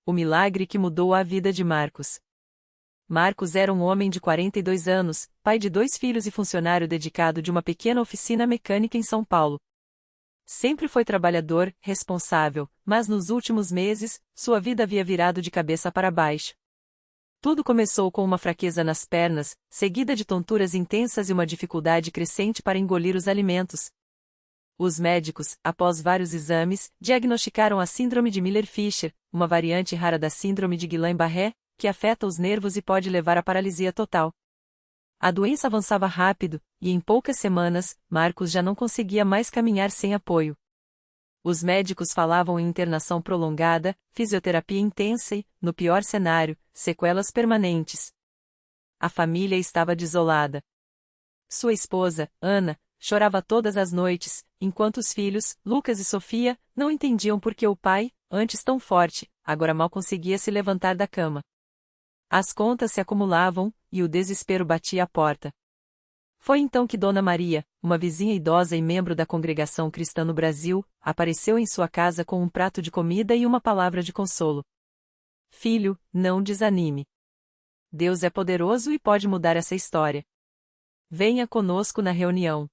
O milagre que mudou a vida de Marcos. Marcos era um homem de 42 anos, pai de 2 filhos e funcionário dedicado de uma pequena oficina mecânica em São Paulo. Sempre foi trabalhador, responsável, mas nos últimos meses, sua vida havia virado de cabeça para baixo. Tudo começou com uma fraqueza nas pernas, seguida de tonturas intensas e uma dificuldade crescente para engolir os alimentos. Os médicos, após vários exames, diagnosticaram a síndrome de Miller-Fisher, uma variante rara da síndrome de Guillain-Barré, que afeta os nervos e pode levar à paralisia total. A doença avançava rápido, e em poucas semanas, Marcos já não conseguia mais caminhar sem apoio. Os médicos falavam em internação prolongada, fisioterapia intensa e, no pior cenário, sequelas permanentes. A família estava desolada. Sua esposa, Ana, chorava todas as noites, enquanto os filhos, Lucas e Sofia, não entendiam por que o pai, antes tão forte, agora mal conseguia se levantar da cama. As contas se acumulavam, e o desespero batia à porta. Foi então que Dona Maria, uma vizinha idosa e membro da congregação cristã no Brasil, apareceu em sua casa com um prato de comida e uma palavra de consolo. Filho, não desanime. Deus é poderoso e pode mudar essa história. Venha conosco na reunião.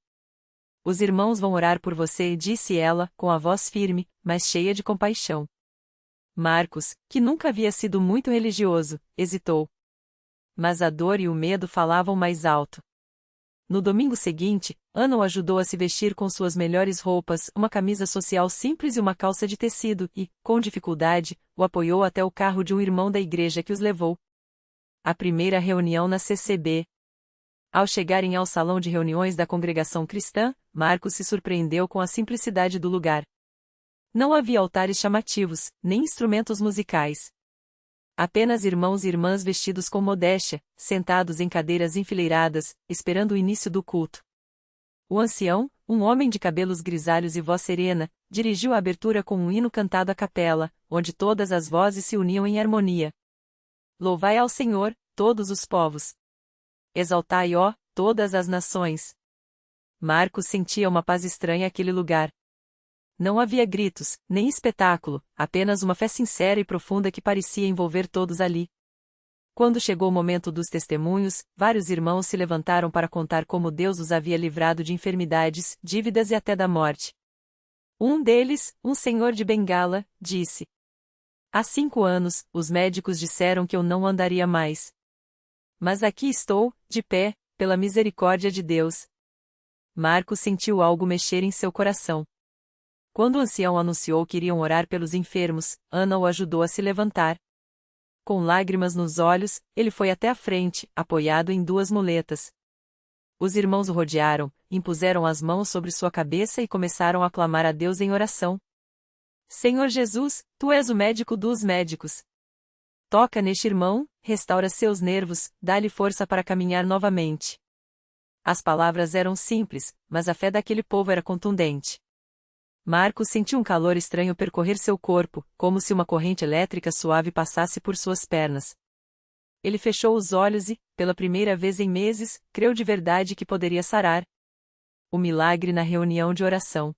Os irmãos vão orar por você, disse ela, com a voz firme, mas cheia de compaixão. Marcos, que nunca havia sido muito religioso, hesitou. Mas a dor e o medo falavam mais alto. No domingo seguinte, Ana o ajudou a se vestir com suas melhores roupas, uma camisa social simples e uma calça de tecido, e, com dificuldade, o apoiou até o carro de um irmão da igreja que os levou. A primeira reunião na CCB. Ao chegarem ao salão de reuniões da congregação cristã, Marcos se surpreendeu com a simplicidade do lugar. Não havia altares chamativos, nem instrumentos musicais. Apenas irmãos e irmãs vestidos com modéstia, sentados em cadeiras enfileiradas, esperando o início do culto. O ancião, um homem de cabelos grisalhos e voz serena, dirigiu a abertura com um hino cantado à capela, onde todas as vozes se uniam em harmonia. Louvai ao Senhor, todos os povos. Exaltai, ó, todas as nações. Marcos sentia uma paz estranha àquele lugar. Não havia gritos, nem espetáculo, apenas uma fé sincera e profunda que parecia envolver todos ali. Quando chegou o momento dos testemunhos, vários irmãos se levantaram para contar como Deus os havia livrado de enfermidades, dívidas e até da morte. Um deles, um senhor de Bengala, disse: Há 5 anos, os médicos disseram que eu não andaria mais. Mas aqui estou, de pé, pela misericórdia de Deus. Marcos sentiu algo mexer em seu coração. Quando o ancião anunciou que iriam orar pelos enfermos, Ana o ajudou a se levantar. Com lágrimas nos olhos, ele foi até a frente, apoiado em 2 muletas. Os irmãos o rodearam, impuseram as mãos sobre sua cabeça e começaram a clamar a Deus em oração. Senhor Jesus, Tu és o médico dos médicos. Toca neste irmão, restaura seus nervos, dá-lhe força para caminhar novamente. As palavras eram simples, mas a fé daquele povo era contundente. Marcos sentiu um calor estranho percorrer seu corpo, como se uma corrente elétrica suave passasse por suas pernas. Ele fechou os olhos e, pela primeira vez em meses, creu de verdade que poderia sarar. O milagre na reunião de oração.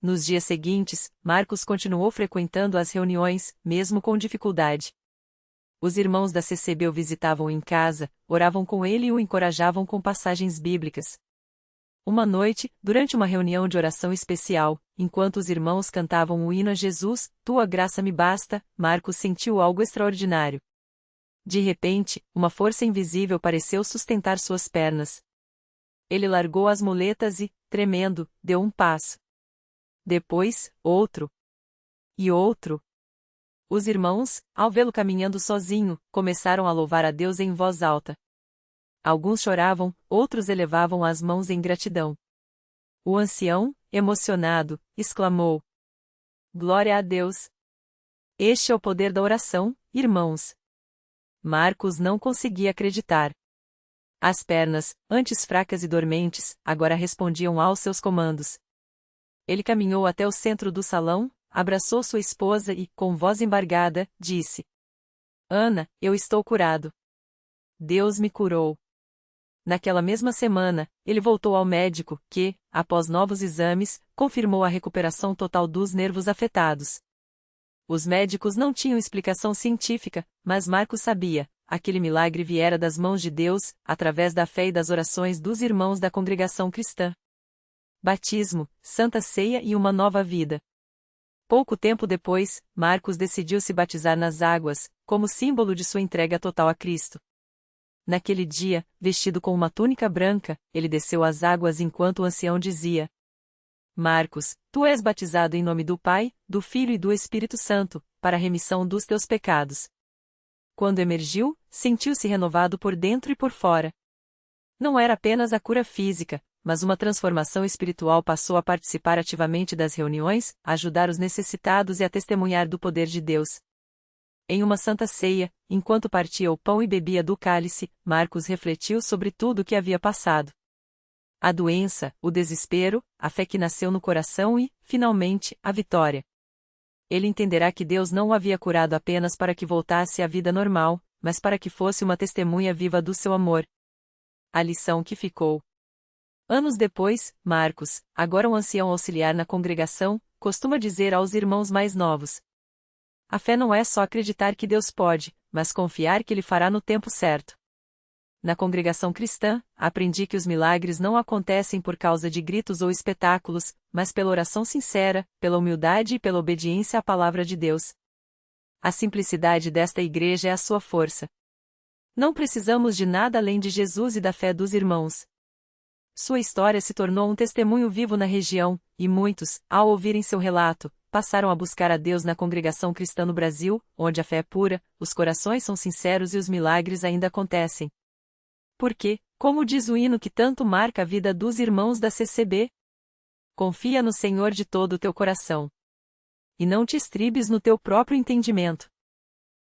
Nos dias seguintes, Marcos continuou frequentando as reuniões, mesmo com dificuldade. Os irmãos da CCB o visitavam em casa, oravam com ele e o encorajavam com passagens bíblicas. Uma noite, durante uma reunião de oração especial, enquanto os irmãos cantavam o hino a Jesus, Tua graça me basta, Marcos sentiu algo extraordinário. De repente, uma força invisível pareceu sustentar suas pernas. Ele largou as muletas e, tremendo, deu um passo. Depois, outro. E outro. Os irmãos, ao vê-lo caminhando sozinho, começaram a louvar a Deus em voz alta. Alguns choravam, outros elevavam as mãos em gratidão. O ancião, emocionado, exclamou: Glória a Deus! Este é o poder da oração, irmãos. Marcos não conseguia acreditar. As pernas, antes fracas e dormentes, agora respondiam aos seus comandos. Ele caminhou até o centro do salão, abraçou sua esposa e, com voz embargada, disse: Ana, eu estou curado. Deus me curou. Naquela mesma semana, ele voltou ao médico, que, após novos exames, confirmou a recuperação total dos nervos afetados. Os médicos não tinham explicação científica, mas Marcos sabia, aquele milagre viera das mãos de Deus, através da fé e das orações dos irmãos da congregação cristã. Batismo, Santa Ceia e uma nova vida. Pouco tempo depois, Marcos decidiu se batizar nas águas, como símbolo de sua entrega total a Cristo. Naquele dia, vestido com uma túnica branca, ele desceu às águas enquanto o ancião dizia: Marcos, tu és batizado em nome do Pai, do Filho e do Espírito Santo, para a remissão dos teus pecados. Quando emergiu, sentiu-se renovado por dentro e por fora. Não era apenas a cura física, mas uma transformação espiritual. Passou a participar ativamente das reuniões, a ajudar os necessitados e a testemunhar do poder de Deus. Em uma santa ceia, enquanto partia o pão e bebia do cálice, Marcos refletiu sobre tudo o que havia passado. A doença, o desespero, a fé que nasceu no coração e, finalmente, a vitória. Ele entenderá que Deus não o havia curado apenas para que voltasse à vida normal, mas para que fosse uma testemunha viva do seu amor. A lição que ficou. Anos depois, Marcos, agora um ancião auxiliar na congregação, costuma dizer aos irmãos mais novos: a fé não é só acreditar que Deus pode, mas confiar que Ele fará no tempo certo. Na congregação cristã, aprendi que os milagres não acontecem por causa de gritos ou espetáculos, mas pela oração sincera, pela humildade e pela obediência à palavra de Deus. A simplicidade desta igreja é a sua força. Não precisamos de nada além de Jesus e da fé dos irmãos. Sua história se tornou um testemunho vivo na região, e muitos, ao ouvirem seu relato, passaram a buscar a Deus na congregação cristã no Brasil, onde a fé é pura, os corações são sinceros e os milagres ainda acontecem. Porque, como diz o hino que tanto marca a vida dos irmãos da CCB, confia no Senhor de todo o teu coração. E não te estribes no teu próprio entendimento.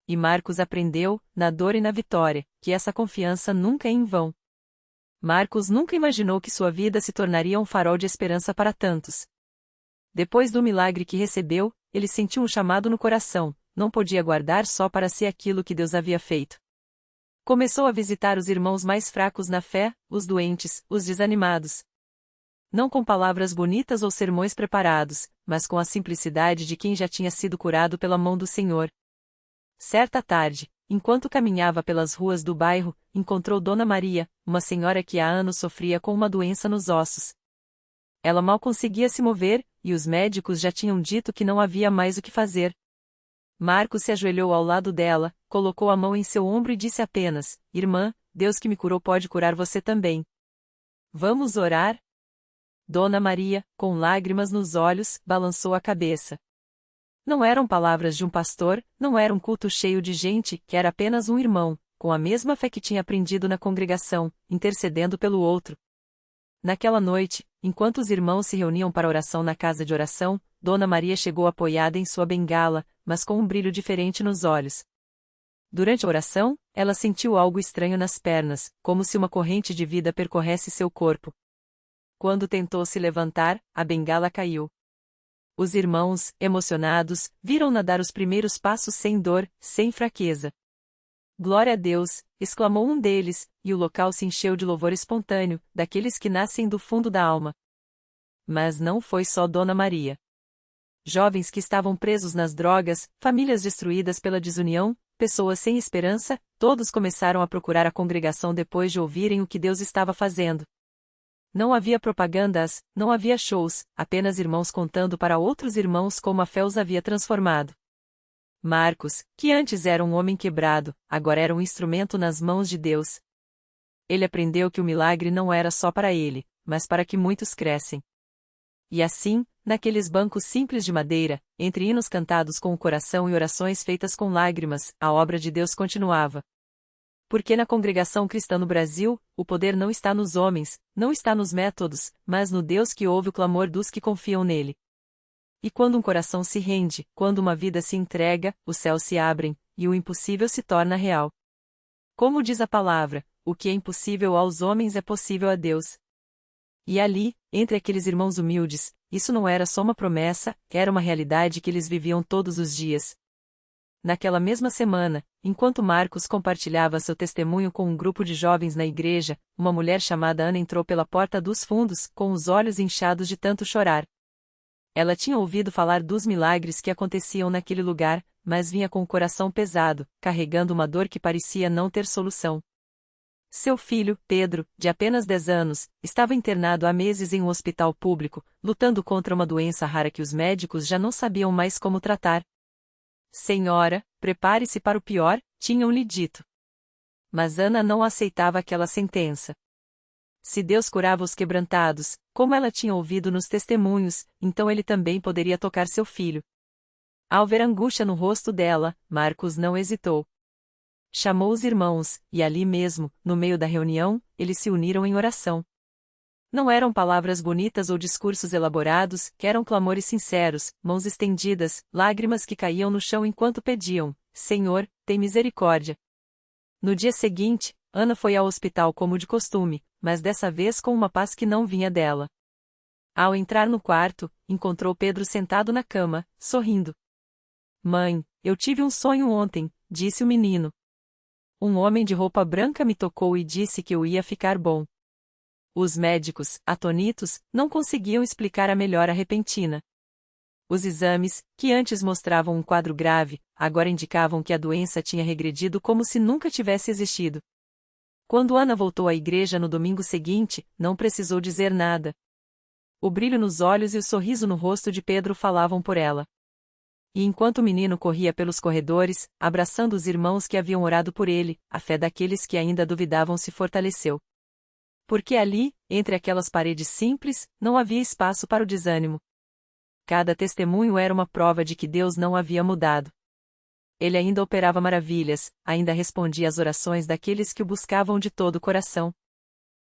E Marcos aprendeu, na dor e na vitória, que essa confiança nunca é em vão. Marcos nunca imaginou que sua vida se tornaria um farol de esperança para tantos. Depois do milagre que recebeu, ele sentiu um chamado no coração, não podia guardar só para si aquilo que Deus havia feito. Começou a visitar os irmãos mais fracos na fé, os doentes, os desanimados. Não com palavras bonitas ou sermões preparados, mas com a simplicidade de quem já tinha sido curado pela mão do Senhor. Certa tarde, enquanto caminhava pelas ruas do bairro, encontrou Dona Maria, uma senhora que há anos sofria com uma doença nos ossos. Ela mal conseguia se mover, e os médicos já tinham dito que não havia mais o que fazer. Marcos se ajoelhou ao lado dela, colocou a mão em seu ombro e disse apenas: Irmã, Deus que me curou pode curar você também. Vamos orar? Dona Maria, com lágrimas nos olhos, balançou a cabeça. Não eram palavras de um pastor, não era um culto cheio de gente, que era apenas um irmão, com a mesma fé que tinha aprendido na congregação, intercedendo pelo outro. Naquela noite, enquanto os irmãos se reuniam para oração na casa de oração, Dona Maria chegou apoiada em sua bengala, mas com um brilho diferente nos olhos. Durante a oração, ela sentiu algo estranho nas pernas, como se uma corrente de vida percorresse seu corpo. Quando tentou se levantar, a bengala caiu. Os irmãos, emocionados, viram-na dar os primeiros passos sem dor, sem fraqueza. Glória a Deus! Exclamou um deles, e o local se encheu de louvor espontâneo, daqueles que nascem do fundo da alma. Mas não foi só Dona Maria. Jovens que estavam presos nas drogas, famílias destruídas pela desunião, pessoas sem esperança, todos começaram a procurar a congregação depois de ouvirem o que Deus estava fazendo. Não havia propagandas, não havia shows, apenas irmãos contando para outros irmãos como a fé os havia transformado. Marcos, que antes era um homem quebrado, agora era um instrumento nas mãos de Deus. Ele aprendeu que o milagre não era só para ele, mas para que muitos crescem. E assim, naqueles bancos simples de madeira, entre hinos cantados com o coração e orações feitas com lágrimas, a obra de Deus continuava. Porque na congregação cristã no Brasil, o poder não está nos homens, não está nos métodos, mas no Deus que ouve o clamor dos que confiam nele. E quando um coração se rende, quando uma vida se entrega, os céus se abrem, e o impossível se torna real. Como diz a palavra, o que é impossível aos homens é possível a Deus. E ali, entre aqueles irmãos humildes, isso não era só uma promessa, era uma realidade que eles viviam todos os dias. Naquela mesma semana, enquanto Marcos compartilhava seu testemunho com um grupo de jovens na igreja, uma mulher chamada Ana entrou pela porta dos fundos, com os olhos inchados de tanto chorar. Ela tinha ouvido falar dos milagres que aconteciam naquele lugar, mas vinha com o coração pesado, carregando uma dor que parecia não ter solução. Seu filho, Pedro, de apenas 10 anos, estava internado há meses em um hospital público, lutando contra uma doença rara que os médicos já não sabiam mais como tratar. Senhora, prepare-se para o pior, tinham-lhe dito. Mas Ana não aceitava aquela sentença. Se Deus curava os quebrantados, como ela tinha ouvido nos testemunhos, então ele também poderia tocar seu filho. Ao ver a angústia no rosto dela, Marcos não hesitou. Chamou os irmãos, e ali mesmo, no meio da reunião, eles se uniram em oração. Não eram palavras bonitas ou discursos elaborados, eram clamores sinceros, mãos estendidas, lágrimas que caíam no chão enquanto pediam: Senhor, tem misericórdia. No dia seguinte, Ana foi ao hospital como de costume, mas dessa vez com uma paz que não vinha dela. Ao entrar no quarto, encontrou Pedro sentado na cama, sorrindo. Mãe, eu tive um sonho ontem, disse o menino. Um homem de roupa branca me tocou e disse que eu ia ficar bom. Os médicos, atonitos, não conseguiam explicar a melhora repentina. Os exames, que antes mostravam um quadro grave, agora indicavam que a doença tinha regredido como se nunca tivesse existido. Quando Ana voltou à igreja no domingo seguinte, não precisou dizer nada. O brilho nos olhos e o sorriso no rosto de Pedro falavam por ela. E enquanto o menino corria pelos corredores, abraçando os irmãos que haviam orado por ele, a fé daqueles que ainda duvidavam se fortaleceu. Porque ali, entre aquelas paredes simples, não havia espaço para o desânimo. Cada testemunho era uma prova de que Deus não havia mudado. Ele ainda operava maravilhas, ainda respondia às orações daqueles que o buscavam de todo o coração.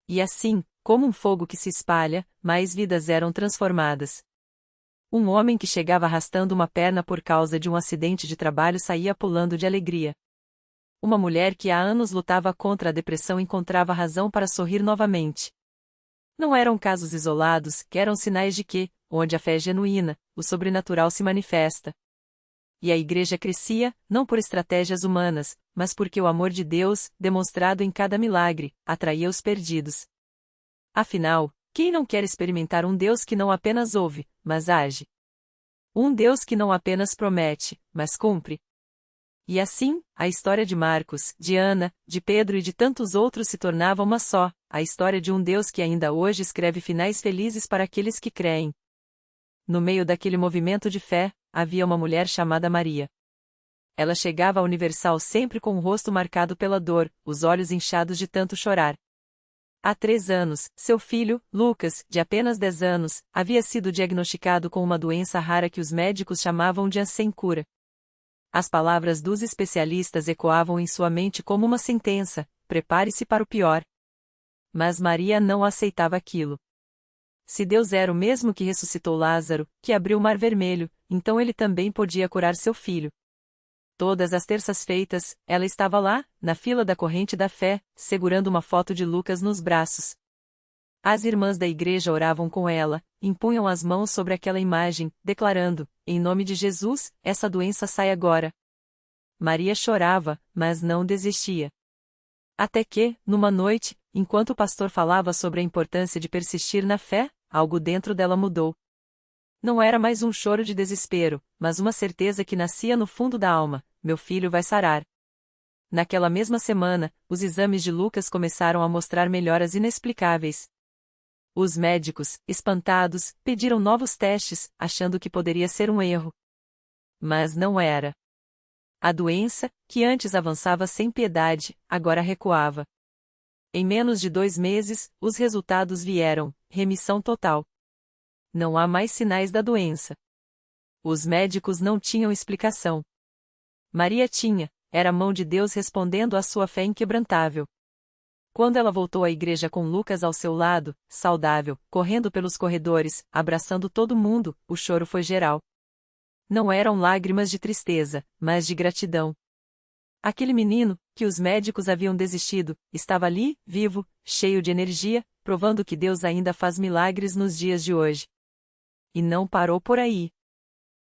E assim, como um fogo que se espalha, mais vidas eram transformadas. Um homem que chegava arrastando uma perna por causa de um acidente de trabalho saía pulando de alegria. Uma mulher que há anos lutava contra a depressão encontrava razão para sorrir novamente. Não eram casos isolados, eram sinais de que, onde a fé é genuína, o sobrenatural se manifesta. E a igreja crescia, não por estratégias humanas, mas porque o amor de Deus, demonstrado em cada milagre, atraía os perdidos. Afinal, quem não quer experimentar um Deus que não apenas ouve, mas age? Um Deus que não apenas promete, mas cumpre. E assim, a história de Marcos, de Ana, de Pedro e de tantos outros se tornava uma só, a história de um Deus que ainda hoje escreve finais felizes para aqueles que creem. No meio daquele movimento de fé, havia uma mulher chamada Maria. Ela chegava à Universal sempre com o rosto marcado pela dor, os olhos inchados de tanto chorar. Há 3 anos, seu filho, Lucas, de apenas 10 anos, havia sido diagnosticado com uma doença rara que os médicos chamavam de sem cura. As palavras dos especialistas ecoavam em sua mente como uma sentença: prepare-se para o pior. Mas Maria não aceitava aquilo. Se Deus era o mesmo que ressuscitou Lázaro, que abriu o Mar Vermelho, então ele também podia curar seu filho. Todas as terças-feiras, ela estava lá, na fila da corrente da fé, segurando uma foto de Lucas nos braços. As irmãs da igreja oravam com ela, impunham as mãos sobre aquela imagem, declarando: em nome de Jesus, essa doença sai agora. Maria chorava, mas não desistia. Até que, numa noite, enquanto o pastor falava sobre a importância de persistir na fé, algo dentro dela mudou. Não era mais um choro de desespero, mas uma certeza que nascia no fundo da alma: meu filho vai sarar. Naquela mesma semana, os exames de Lucas começaram a mostrar melhoras inexplicáveis. Os médicos, espantados, pediram novos testes, achando que poderia ser um erro. Mas não era. A doença, que antes avançava sem piedade, agora recuava. Em menos de 2 meses, os resultados vieram: remissão total. Não há mais sinais da doença. Os médicos não tinham explicação. Maria tinha, era a mão de Deus respondendo à sua fé inquebrantável. Quando ela voltou à igreja com Lucas ao seu lado, saudável, correndo pelos corredores, abraçando todo mundo, o choro foi geral. Não eram lágrimas de tristeza, mas de gratidão. Aquele menino, que os médicos haviam desistido, estava ali, vivo, cheio de energia, provando que Deus ainda faz milagres nos dias de hoje. E não parou por aí.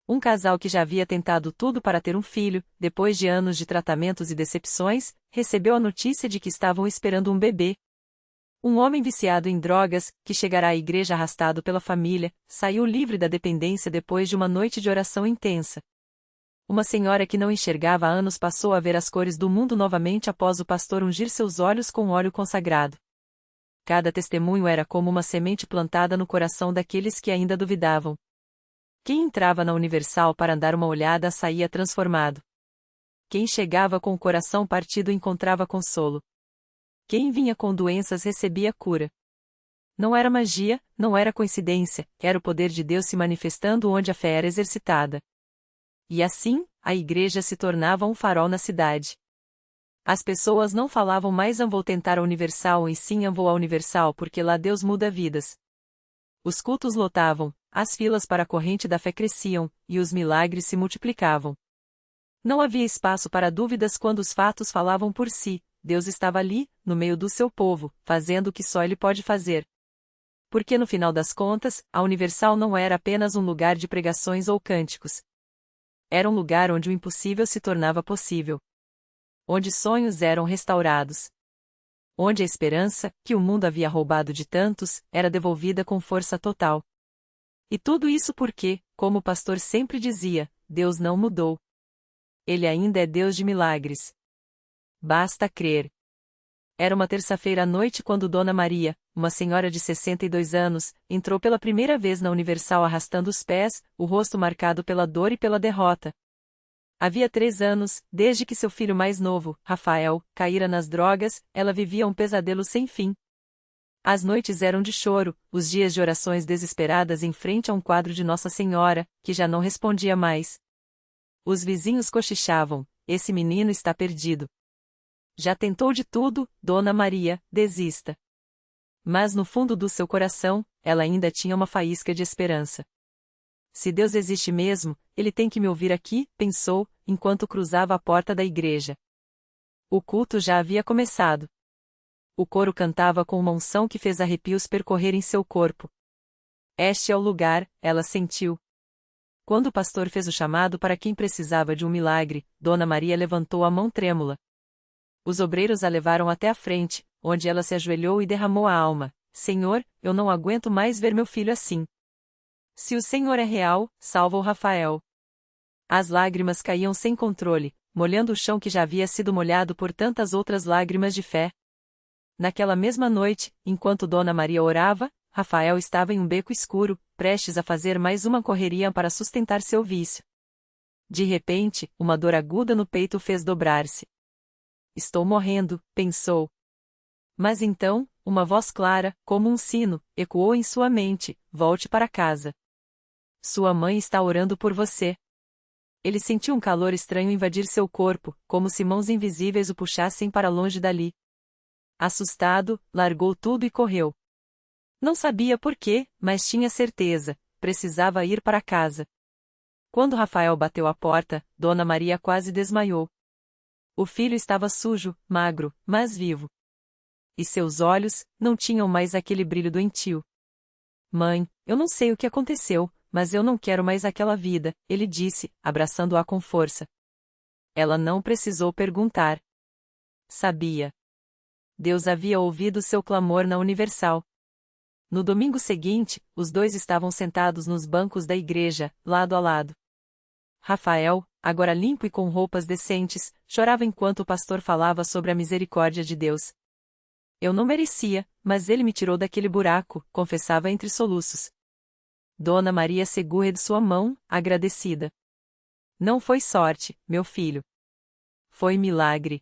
Um casal que já havia tentado tudo para ter um filho, depois de anos de tratamentos e decepções, recebeu a notícia de que estavam esperando um bebê. Um homem viciado em drogas, que chegará à igreja arrastado pela família, saiu livre da dependência depois de uma noite de oração intensa. Uma senhora que não enxergava há anos passou a ver as cores do mundo novamente após o pastor ungir seus olhos com óleo consagrado. Cada testemunho era como uma semente plantada no coração daqueles que ainda duvidavam. Quem entrava na Universal para dar uma olhada saía transformado. Quem chegava com o coração partido encontrava consolo. Quem vinha com doenças recebia cura. Não era magia, não era coincidência, era o poder de Deus se manifestando onde a fé era exercitada. E assim, a igreja se tornava um farol na cidade. As pessoas não falavam mais vou tentar a Universal e sim vou à Universal porque lá Deus muda vidas. Os cultos lotavam, as filas para a corrente da fé cresciam, e os milagres se multiplicavam. Não havia espaço para dúvidas quando os fatos falavam por si, Deus estava ali, no meio do seu povo, fazendo o que só Ele pode fazer. Porque no final das contas, a Universal não era apenas um lugar de pregações ou cânticos. Era um lugar onde o impossível se tornava possível. Onde sonhos eram restaurados. Onde a esperança, que o mundo havia roubado de tantos, era devolvida com força total. E tudo isso porque, como o pastor sempre dizia, Deus não mudou. Ele ainda é Deus de milagres. Basta crer. Era uma terça-feira à noite quando Dona Maria, uma senhora de 62 anos, entrou pela primeira vez na Universal arrastando os pés, o rosto marcado pela dor e pela derrota. Havia 3 anos, desde que seu filho mais novo, Rafael, caíra nas drogas, ela vivia um pesadelo sem fim. As noites eram de choro, os dias de orações desesperadas em frente a um quadro de Nossa Senhora, que já não respondia mais. Os vizinhos cochichavam, esse menino está perdido. Já tentou de tudo, Dona Maria, desista. Mas no fundo do seu coração, ela ainda tinha uma faísca de esperança. Se Deus existe mesmo, Ele tem que me ouvir aqui, pensou, enquanto cruzava a porta da igreja. O culto já havia começado. O coro cantava com uma unção que fez arrepios percorrerem seu corpo. Este é o lugar, ela sentiu. Quando o pastor fez o chamado para quem precisava de um milagre, Dona Maria levantou a mão trêmula. Os obreiros a levaram até a frente, onde ela se ajoelhou e derramou a alma. Senhor, eu não aguento mais ver meu filho assim. Se o Senhor é real, salva o Rafael. As lágrimas caíam sem controle, molhando o chão que já havia sido molhado por tantas outras lágrimas de fé. Naquela mesma noite, enquanto Dona Maria orava, Rafael estava em um beco escuro, prestes a fazer mais uma correria para sustentar seu vício. De repente, uma dor aguda no peito o fez dobrar-se. Estou morrendo, pensou. Mas então, uma voz clara, como um sino, ecoou em sua mente: volte para casa. Sua mãe está orando por você. Ele sentiu um calor estranho invadir seu corpo, como se mãos invisíveis o puxassem para longe dali. Assustado, largou tudo e correu. Não sabia por quê, mas tinha certeza, precisava ir para casa. Quando Rafael bateu à porta, Dona Maria quase desmaiou. O filho estava sujo, magro, mas vivo. E seus olhos não tinham mais aquele brilho doentio. Mãe, eu não sei o que aconteceu, mas eu não quero mais aquela vida, ele disse, abraçando-a com força. Ela não precisou perguntar. Sabia. Deus havia ouvido seu clamor na Universal. No domingo seguinte, os dois estavam sentados nos bancos da igreja, lado a lado. Rafael, agora limpo e com roupas decentes, chorava enquanto o pastor falava sobre a misericórdia de Deus. Eu não merecia, mas ele me tirou daquele buraco, confessava entre soluços. Dona Maria segurou de sua mão, agradecida. Não foi sorte, meu filho. Foi milagre.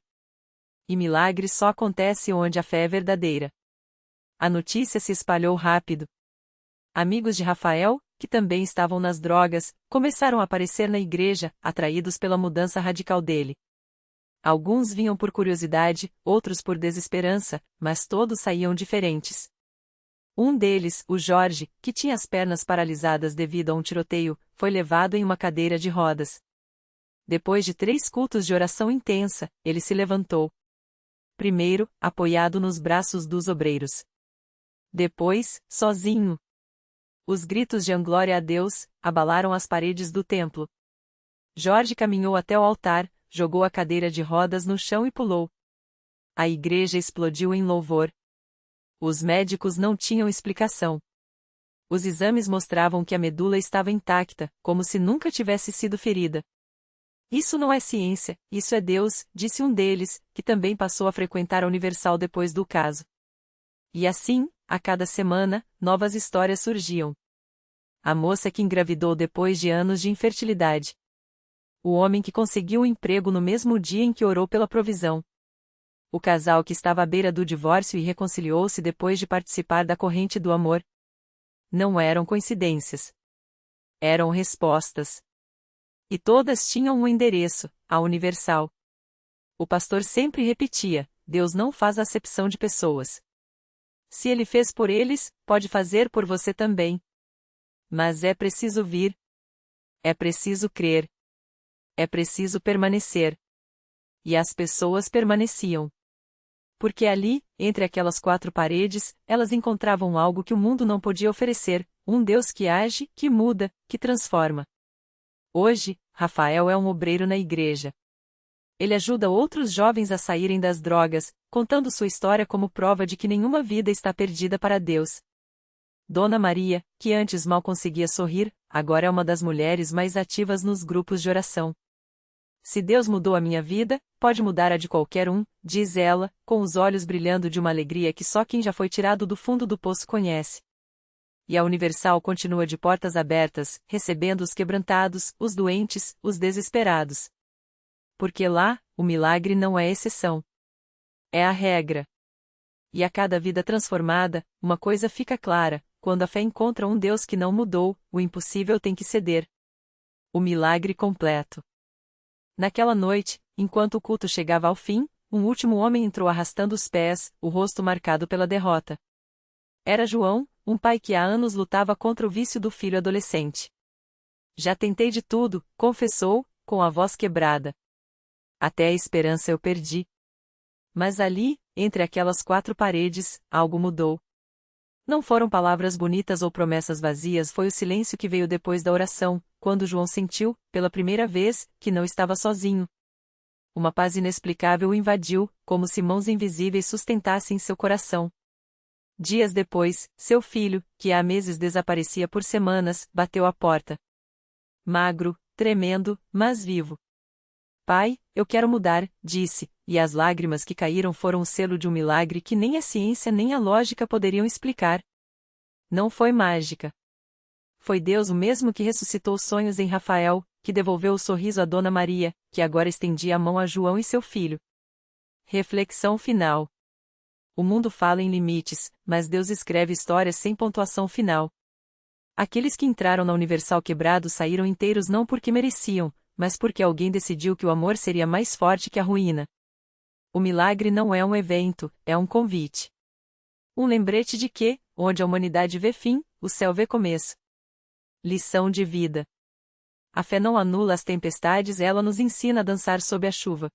E milagre só acontece onde a fé é verdadeira. A notícia se espalhou rápido. Amigos de Rafael, que também estavam nas drogas, começaram a aparecer na igreja, atraídos pela mudança radical dele. Alguns vinham por curiosidade, outros por desesperança, mas todos saíam diferentes. Um deles, o Jorge, que tinha as pernas paralisadas devido a um tiroteio, foi levado em uma cadeira de rodas. Depois de 3 cultos de oração intensa, ele se levantou. Primeiro, apoiado nos braços dos obreiros. Depois, sozinho. Os gritos de glória a Deus abalaram as paredes do templo. Jorge caminhou até o altar, jogou a cadeira de rodas no chão e pulou. A igreja explodiu em louvor. Os médicos não tinham explicação. Os exames mostravam que a medula estava intacta, como se nunca tivesse sido ferida. Isso não é ciência, isso é Deus, disse um deles, que também passou a frequentar a Universal depois do caso. E assim, a cada semana, novas histórias surgiam. A moça que engravidou depois de anos de infertilidade. O homem que conseguiu um emprego no mesmo dia em que orou pela provisão. O casal que estava à beira do divórcio e reconciliou-se depois de participar da corrente do amor. Não eram coincidências. Eram respostas. E todas tinham um endereço, a Universal. O pastor sempre repetia: Deus não faz acepção de pessoas. Se ele fez por eles, pode fazer por você também. Mas é preciso vir. É preciso crer. É preciso permanecer. E as pessoas permaneciam. Porque ali, entre aquelas quatro paredes, elas encontravam algo que o mundo não podia oferecer, um Deus que age, que muda, que transforma. Hoje, Rafael é um obreiro na igreja. Ele ajuda outros jovens a saírem das drogas, contando sua história como prova de que nenhuma vida está perdida para Deus. Dona Maria, que antes mal conseguia sorrir, agora é uma das mulheres mais ativas nos grupos de oração. Se Deus mudou a minha vida, pode mudar a de qualquer um, diz ela, com os olhos brilhando de uma alegria que só quem já foi tirado do fundo do poço conhece. E a Universal continua de portas abertas, recebendo os quebrantados, os doentes, os desesperados. Porque lá, o milagre não é exceção. É a regra. E a cada vida transformada, uma coisa fica clara: quando a fé encontra um Deus que não mudou, o impossível tem que ceder. O milagre completo. Naquela noite, enquanto o culto chegava ao fim, um último homem entrou arrastando os pés, o rosto marcado pela derrota. Era João, um pai que há anos lutava contra o vício do filho adolescente. Já tentei de tudo, confessou, com a voz quebrada. Até a esperança eu perdi. Mas ali, entre aquelas quatro paredes, algo mudou. Não foram palavras bonitas ou promessas vazias, foi o silêncio que veio depois da oração, quando João sentiu, pela primeira vez, que não estava sozinho. Uma paz inexplicável o invadiu, como se mãos invisíveis sustentassem seu coração. Dias depois, seu filho, que há meses desaparecia por semanas, bateu à porta. Magro, tremendo, mas vivo. Pai, eu quero mudar, disse, e as lágrimas que caíram foram o selo de um milagre que nem a ciência nem a lógica poderiam explicar. Não foi mágica. Foi Deus o mesmo que ressuscitou sonhos em Rafael, que devolveu o sorriso a Dona Maria, que agora estendia a mão a João e seu filho. Reflexão final. O mundo fala em limites, mas Deus escreve histórias sem pontuação final. Aqueles que entraram na Universal quebrados saíram inteiros não porque mereciam, mas porque alguém decidiu que o amor seria mais forte que a ruína. O milagre não é um evento, é um convite. Um lembrete de que, onde a humanidade vê fim, o céu vê começo. Lição de vida. A fé não anula as tempestades, ela nos ensina a dançar sob a chuva.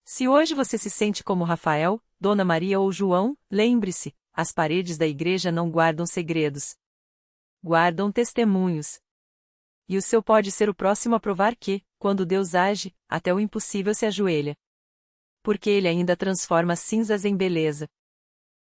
Se hoje você se sente como Rafael, Dona Maria ou João, lembre-se, as paredes da igreja não guardam segredos. Guardam testemunhos. E o seu pode ser o próximo a provar que, quando Deus age, até o impossível se ajoelha. Porque Ele ainda transforma cinzas em beleza.